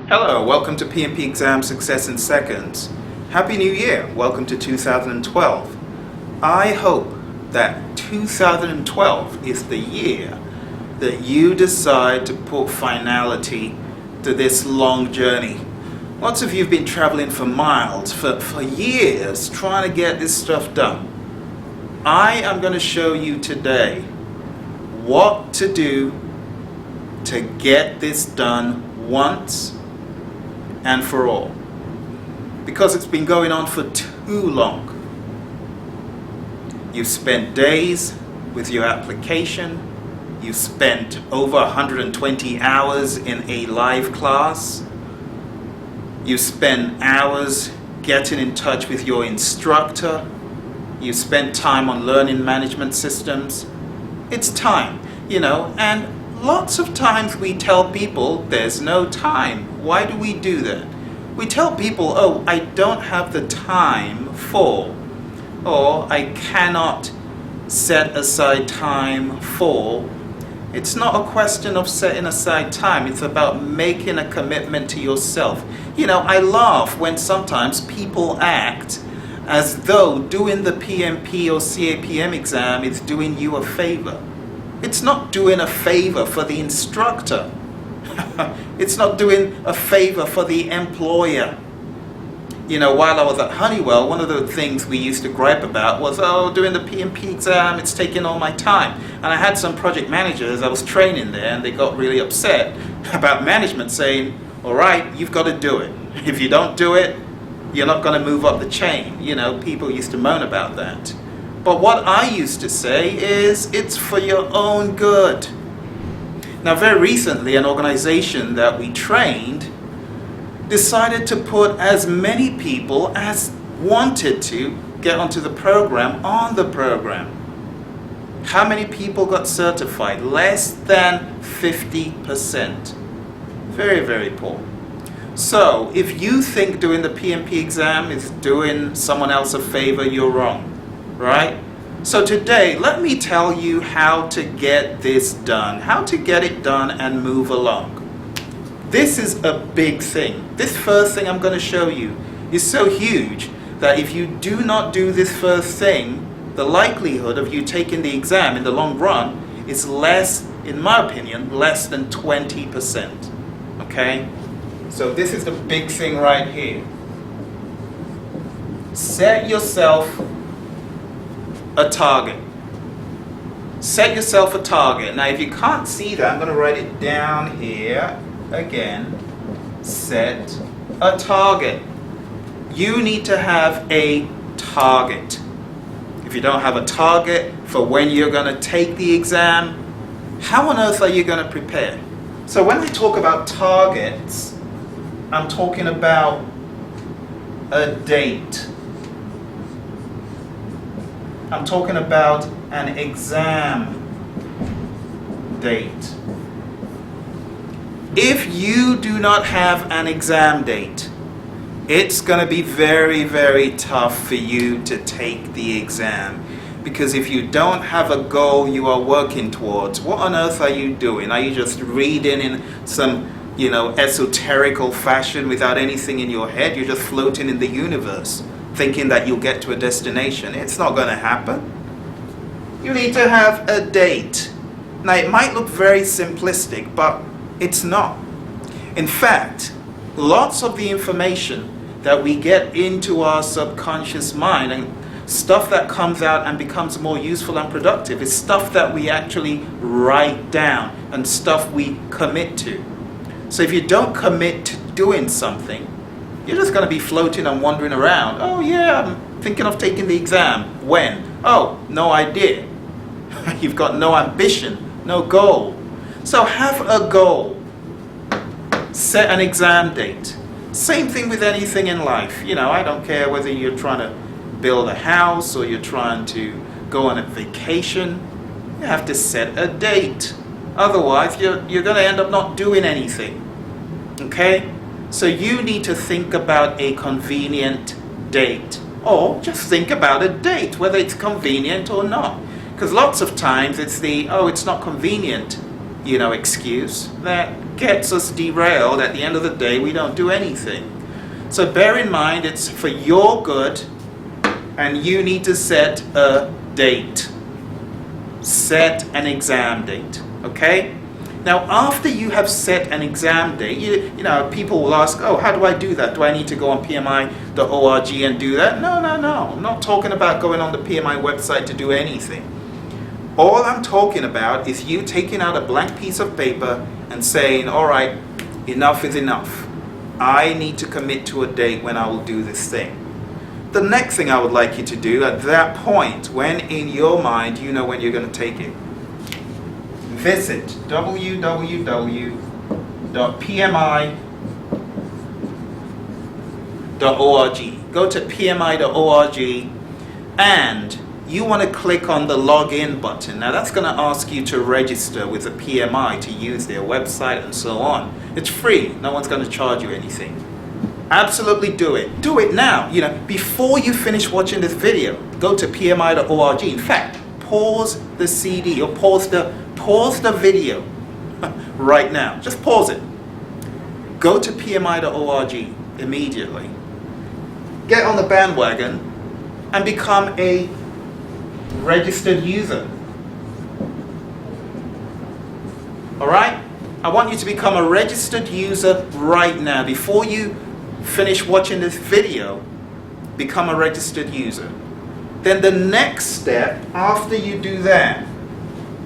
Hello, welcome to PMP Exam Success in Seconds. Happy New Year, welcome to 2012. I hope that 2012 is the year that you decide to put finality to this long journey. Lots of you have been traveling for miles, for years, trying to get this stuff done. I am going to show you today what to do to get this done once and for all, because it's been going on for too long. You've spent days with your application, you've spent over 120 hours in a live class, you've spent hours getting in touch with your instructor, you've spent time on learning management systems. It's time, and lots of times we tell people there's no time. Why do we do that? We tell people, oh, I don't have the time for, or I cannot set aside time for. It's not a question of setting aside time. It's about making a commitment to yourself. I laugh when sometimes people act as though doing the PMP or CAPM exam is doing you a favor. It's not doing a favor for the instructor. It's not doing a favor for the employer. While I was at Honeywell, one of the things we used to gripe about was, doing the PMP exam, it's taking all my time. And I had some project managers, I was training there, and they got really upset about management saying, all right, you've got to do it. If you don't do it, you're not going to move up the chain. People used to moan about that. But what I used to say is, it's for your own good. Now, very recently, an organization that we trained decided to put as many people as wanted to get onto the program on the program. How many people got certified? Less than 50%. Very, very poor. So, if you think doing the PMP exam is doing someone else a favor, you're wrong. Right? So today, let me tell you how to get this done, how to get it done and move along. This is a big thing. This first thing I'm going to show you is so huge that if you do not do this first thing, the likelihood of you taking the exam in the long run is less, in my opinion, less than 20%. Okay? So this is the big thing right here. Set yourself a target. Set yourself a target. Now, if you can't see that, I'm going to write it down here again. Set a target. You need to have a target. If you don't have a target for when you're going to take the exam, how on earth are you going to prepare? So when I talk about targets, I'm talking about a date. I'm talking about an exam date. If you do not have an exam date, it's going to be very, very tough for you to take the exam. Because if you don't have a goal you are working towards, what on earth are you doing? Are you just reading in some, esoterical fashion without anything in your head? You're just floating in the universe, thinking that you'll get to a destination. It's not going to happen. You need to have a date. Now, it might look very simplistic, but it's not. In fact, lots of the information that we get into our subconscious mind and stuff that comes out and becomes more useful and productive is stuff that we actually write down and stuff we commit to. So if you don't commit to doing something, you're just going to be floating and wandering around. Oh yeah, I'm thinking of taking the exam. When? Oh, no idea. You've got no ambition, no goal. So have a goal. Set an exam date. Same thing with anything in life. I don't care whether you're trying to build a house or you're trying to go on a vacation. You have to set a date. Otherwise, you're going to end up not doing anything. Okay? So you need to think about a convenient date. Or just think about a date, whether it's convenient or not. Because lots of times it's it's not convenient. excuse that gets us derailed. At the end of the day, we don't do anything. So bear in mind, it's for your good, and you need to set a date. Set an exam date, okay? Now, after you have set an exam date, people will ask, oh, how do I do that? Do I need to go on pmi.org and do that? No. I'm not talking about going on the PMI website to do anything. All I'm talking about is you taking out a blank piece of paper and saying, all right, enough is enough. I need to commit to a date when I will do this thing. The next thing I would like you to do at that point, when in your mind you know when you're going to take it, visit www.pmi.org. Go to pmi.org and you want to click on the login button. Now that's going to ask you to register with the PMI to use their website and so on. It's free. No one's going to charge you anything. Absolutely do it. Do it now. Before you finish watching this video, go to pmi.org. In fact, pause the CD or pause the video right now. Just pause it. Go to pmi.org immediately. Get on the bandwagon and become a registered user. All right? I want you to become a registered user right now. Before you finish watching this video, become a registered user. Then the next step, after you do that,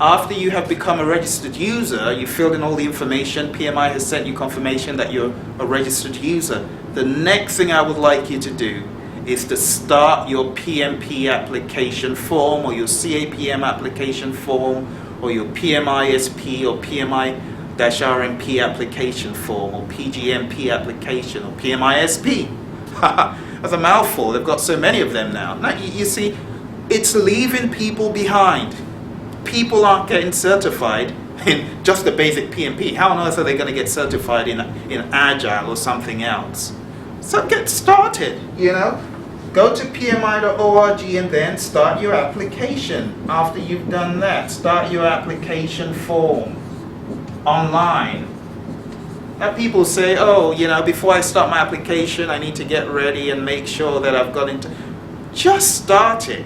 after you have become a registered user, you filled in all the information, PMI has sent you confirmation that you're a registered user. The next thing I would like you to do is to start your PMP application form or your CAPM application form or your pmi-sp or pmi-rmp application form or PGMP application or pmi-sp. That's a mouthful. They've got so many of them now. Now you see, it's leaving people behind. People aren't getting certified in just the basic PMP. How on earth are they going to get certified in Agile or something else? So get started, Go to pmi.org and then start your application. After you've done that, start your application form online. Now people say, oh, before I start my application, I need to get ready and make sure that I've got into... Just start it.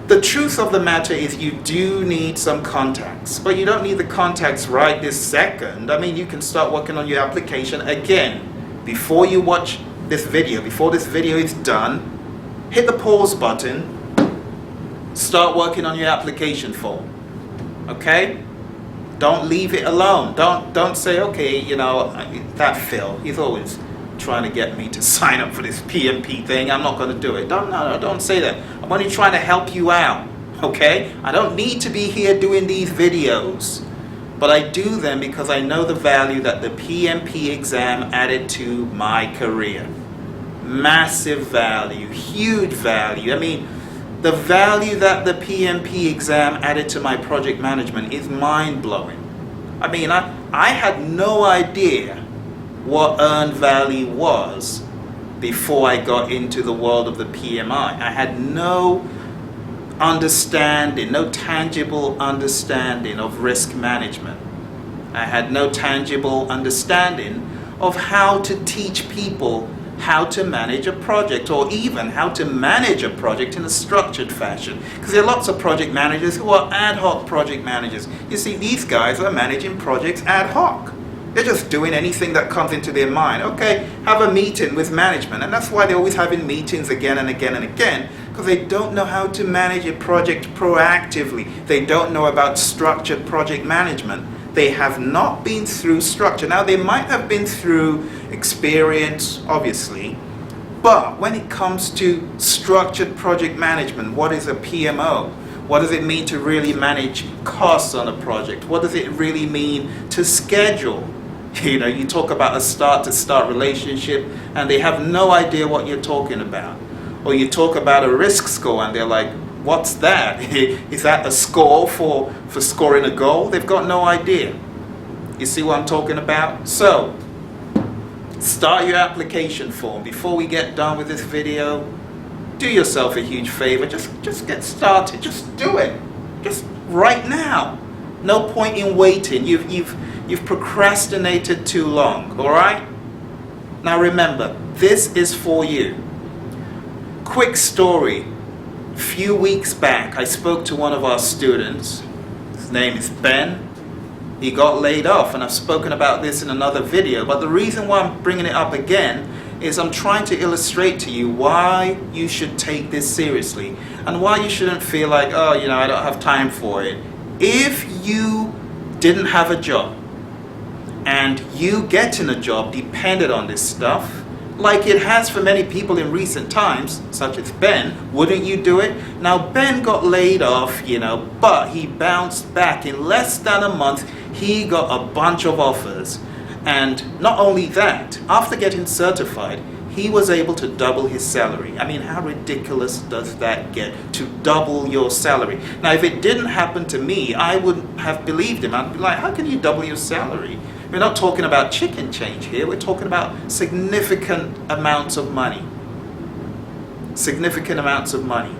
The truth of the matter is you do need some contacts, but you don't need the contacts right this second. I mean, you can start working on your application again. Before you watch this video, before this video is done, hit the pause button, start working on your application form. Okay? Don't leave it alone. Don't say, okay, that Phil, he's always trying to get me to sign up for this PMP thing. I'm not going to do it. Don't say that. I'm only trying to help you out. Okay? I don't need to be here doing these videos. But I do them because I know the value that the PMP exam added to my career. Massive value, huge value. I mean, the value that the PMP exam added to my project management is mind-blowing. I mean, I had no idea what earned value was before I got into the world of the PMI. I had no understanding, no tangible understanding of risk management. I had no tangible understanding of how to teach people how to manage a project, or even how to manage a project in a structured fashion. Because there are lots of project managers who are ad hoc project managers. You see, these guys are managing projects ad hoc. They're just doing anything that comes into their mind. Okay, have a meeting with management. And that's why they're always having meetings again and again and again, because they don't know how to manage a project proactively. They don't know about structured project management. They have not been through structure. Now, they might have been through experience, obviously, but when it comes to structured project management, what is a PMO? What does it mean to really manage costs on a project? What does it really mean to schedule? You talk about a start-to-start relationship, and they have no idea what you're talking about. Or you talk about a risk score, and they're like, what's that? Is that a score for scoring a goal? They've got no idea. You see what I'm talking about? So, start your application form. Before we get done with this video, do yourself a huge favor. Just get started. Just do it. Just right now. No point in waiting. You've procrastinated too long, all right? Now remember, this is for you. Quick story. A few weeks back, I spoke to one of our students. His name is Ben. He got laid off, and I've spoken about this in another video, but the reason why I'm bringing it up again is I'm trying to illustrate to you why you should take this seriously and why you shouldn't feel like, oh, I don't have time for it. If you didn't have a job and you getting a job depended on this stuff, like it has for many people in recent times, such as Ben, wouldn't you do it? Now, Ben got laid off, but he bounced back. In less than a month, he got a bunch of offers. And not only that, after getting certified, he was able to double his salary. I mean, how ridiculous does that get, to double your salary? Now, if it didn't happen to me, I wouldn't have believed him. I'd be like, how can you double your salary? We're not talking about chicken change here. We're talking about significant amounts of money. Significant amounts of money.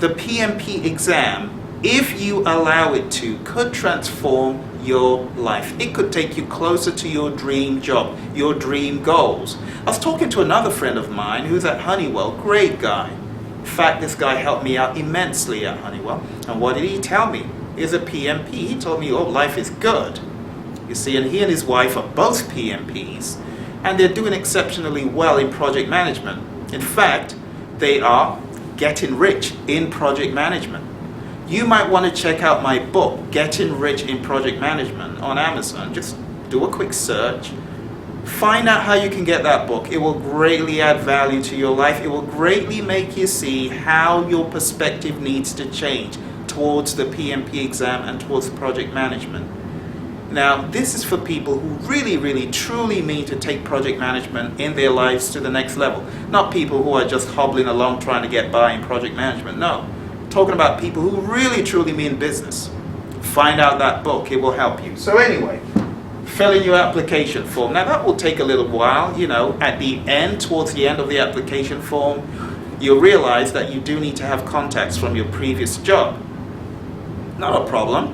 The PMP exam, if you allow it to, could transform your life. It could take you closer to your dream job, your dream goals. I was talking to another friend of mine who's at Honeywell, great guy. In fact, this guy helped me out immensely at Honeywell. And what did he tell me? He's a PMP. He told me, oh, life is good. You see, and he and his wife are both PMPs, and they're doing exceptionally well in project management. In fact, they are getting rich in project management. You might want to check out my book, Getting Rich in Project Management, on Amazon. Just do a quick search. Find out how you can get that book. It will greatly add value to your life. It will greatly make you see how your perspective needs to change towards the PMP exam and towards project management. Now, this is for people who really, really, truly mean to take project management in their lives to the next level. Not people who are just hobbling along trying to get by in project management. No. Talking about people who really, truly mean business. Find out that book. It will help you. So anyway, fill in your application form. Now, that will take a little while. At the end, towards the end of the application form, you'll realize that you do need to have contacts from your previous job. Not a problem.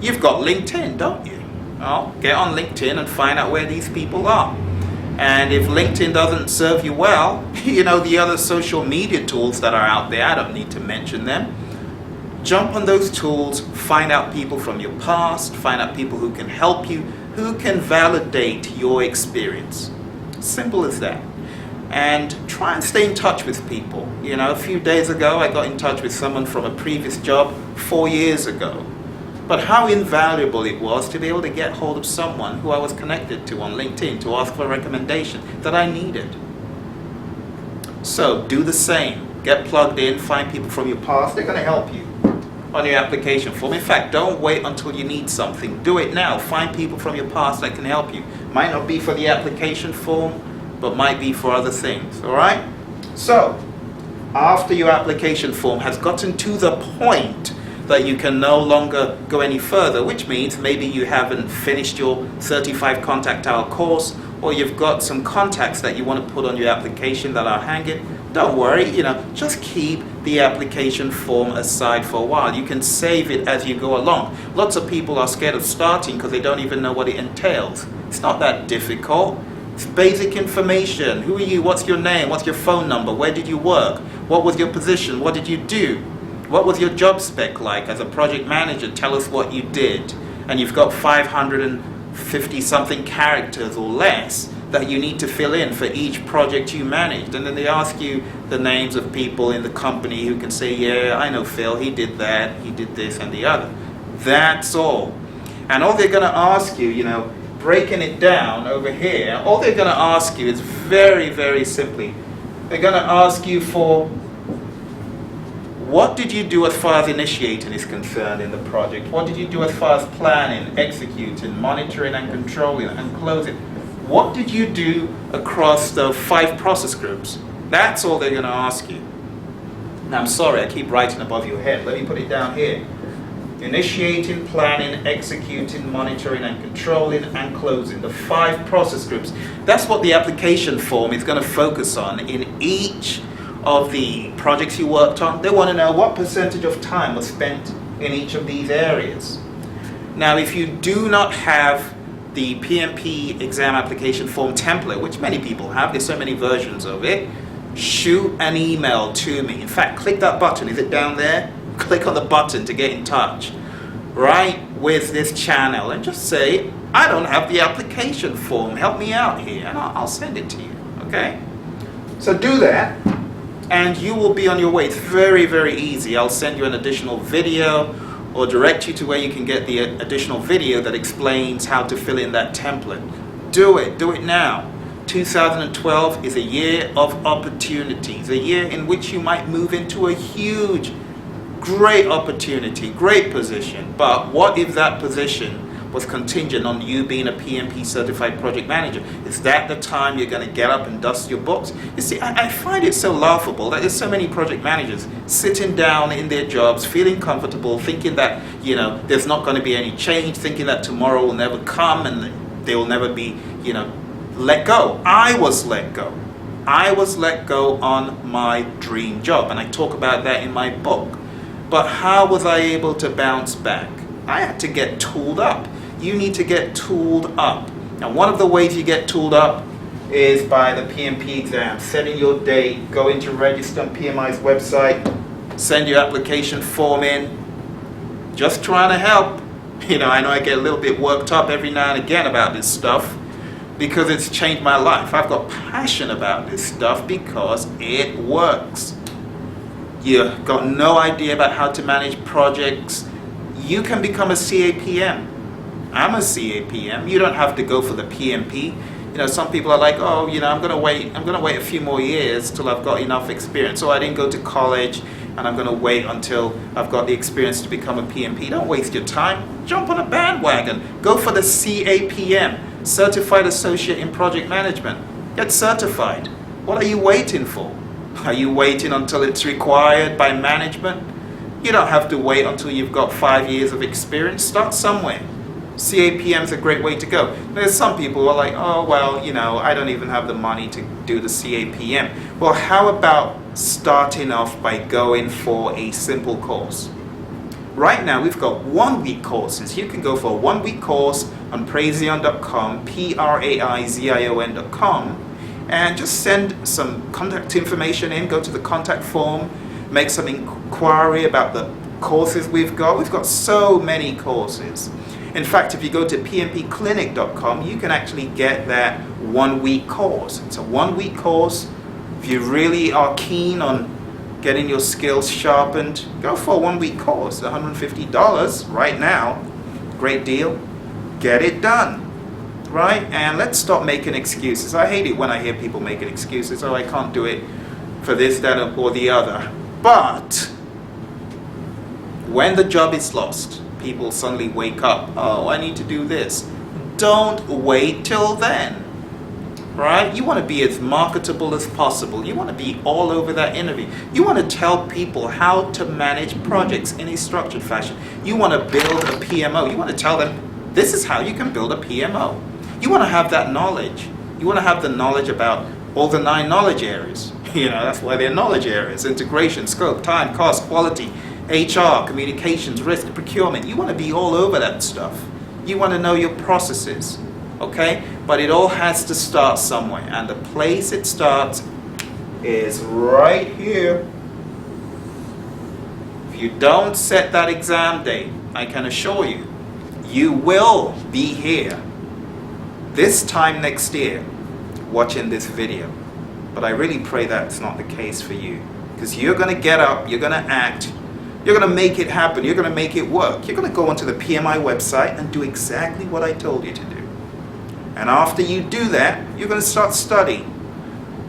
You've got LinkedIn, don't you? Well, get on LinkedIn and find out where these people are. And if LinkedIn doesn't serve you well, the other social media tools that are out there, I don't need to mention them. Jump on those tools, find out people from your past, find out people who can help you, who can validate your experience. Simple as that. And try and stay in touch with people. A few days ago, I got in touch with someone from a previous job 4 years ago. But how invaluable it was to be able to get hold of someone who I was connected to on LinkedIn to ask for a recommendation that I needed. So do the same. Get plugged in, find people from your past. They're going to help you on your application form. In fact, don't wait until you need something. Do it now. Find people from your past that can help you. Might not be for the application form, but might be for other things. All right? So, after your application form has gotten to the point that you can no longer go any further, which means maybe you haven't finished your 35 contact hour course, or you've got some contacts that you want to put on your application that are hanging. Don't worry, just keep the application form aside for a while. You can save it as you go along. Lots of people are scared of starting because they don't even know what it entails. It's not that difficult. It's basic information. Who are you? What's your name? What's your phone number? Where did you work? What was your position? What did you do? What was your job spec like as a project manager? Tell us what you did. And you've got 550 something characters or less that you need to fill in for each project you managed. And then they ask you the names of people in the company who can say, yeah, I know Phil, he did that, he did this and the other. That's all. And all they're going to ask you, breaking it down over here, all they're going to ask you is very, very simply, they're going to ask you for, what did you do as far as initiating is concerned in the project? What did you do as far as planning, executing, monitoring and controlling and closing? What did you do across the 5 process groups? That's all they're going to ask you. Now, I'm sorry, I keep writing above your head. Let me put it down here. Initiating, planning, executing, monitoring and controlling and closing. The 5 process groups. That's what the application form is going to focus on in each of the projects you worked on. They want to know what percentage of time was spent in each of these areas. Now, if you do not have the PMP exam application form template, which many people have, there's so many versions of it, shoot an email to me. In fact, click that button. Is it down there? Click on the button to get in touch, right, with this channel, and just say, I don't have the application form, help me out here, and I'll send it to you, okay? So do that, and you will be on your way. It's very, very easy. I'll send you an additional video or direct you to where you can get the additional video that explains how to fill in that template. Do it now. 2012 is a year of opportunities, a year in which you might move into a huge, great opportunity, great position. But what if that position was contingent on you being a PMP certified project manager? Is that the time you're going to get up and dust your books? You see, I find it so laughable that there's so many project managers sitting down in their jobs, feeling comfortable, thinking that, you know, there's not going to be any change, thinking that tomorrow will never come and they will never be, you know, let go. I was let go. I was let go on my dream job, and I talk about that in my book. But how was I able to bounce back? I had to get tooled up. You need to get tooled up. And one of the ways you get tooled up is by the PMP exam. Setting your date, going to register on PMI's website, send your application form in. Just trying to help. You know I get a little bit worked up every now and again about this stuff because it's changed my life. I've got passion about this stuff because it works. You've got no idea about how to manage projects. You can become a CAPM. I'm a CAPM. You don't have to go for the PMP. You know, some people are like, oh, you know, I'm gonna wait a few more years till I've got enough experience. So I didn't go to college and I'm gonna wait until I've got the experience to become a PMP. Don't waste your time. Jump on a bandwagon. Go for the CAPM, Certified Associate in Project Management. Get certified. What are you waiting for? Are you waiting until it's required by management? You don't have to wait until you've got 5 years of experience. Start somewhere. CAPM is a great way to go. There's some people who are like, oh, well, you know, I don't even have the money to do the CAPM. Well, how about starting off by going for a simple course? Right now, we've got 1 week courses. You can go for a 1 week course on praizion.com, praizion.com, and just send some contact information in, go to the contact form, make some inquiry about the courses we've got. We've got so many courses. In fact, if you go to pmpclinic.com, you can actually get that 1 week course. It's a 1 week course. If you really are keen on getting your skills sharpened, go for a 1 week course, $150 right now. Great deal. Get it done. Right? And let's stop making excuses. I hate it when I hear people making excuses. Oh, I can't do it for this, that, or the other. But when the job is lost, people suddenly wake up. Oh, I need to do this. Don't wait till then. Right? You want to be as marketable as possible. You want to be all over that interview. You want to tell people how to manage projects in a structured fashion. You want to build a PMO. You want to tell them this is how you can build a PMO. You want to have that knowledge. You want to have the knowledge about all the 9 knowledge areas. You know, that's why they're knowledge areas. Integration, scope, time, cost, quality, HR, communications, risk, procurement. You want to be all over that stuff. You want to know your processes. Okay? But it all has to start somewhere. And the place it starts is right here. If you don't set that exam date, I can assure you, you will be here this time next year watching this video. But I really pray that's not the case for you, because you're going to get up, you're going to act, you're going to make it happen, you're going to make it work. You're going to go onto the PMI website and do exactly what I told you to do. And after you do that, you're going to start studying.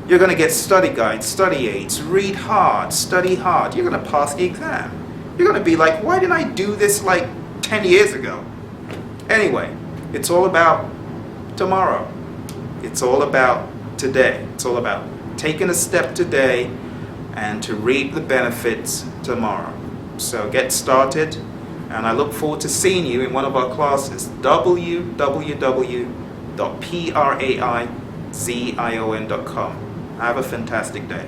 You're going to get study guides, study aids, read hard, study hard. You're going to pass the exam. You're going to be like, why didn't I do this like 10 years ago? Anyway, it's all about tomorrow. It's all about today. It's all about taking a step today and to reap the benefits tomorrow. So get started, and I look forward to seeing you in one of our classes. www.praizion.com. Have a fantastic day.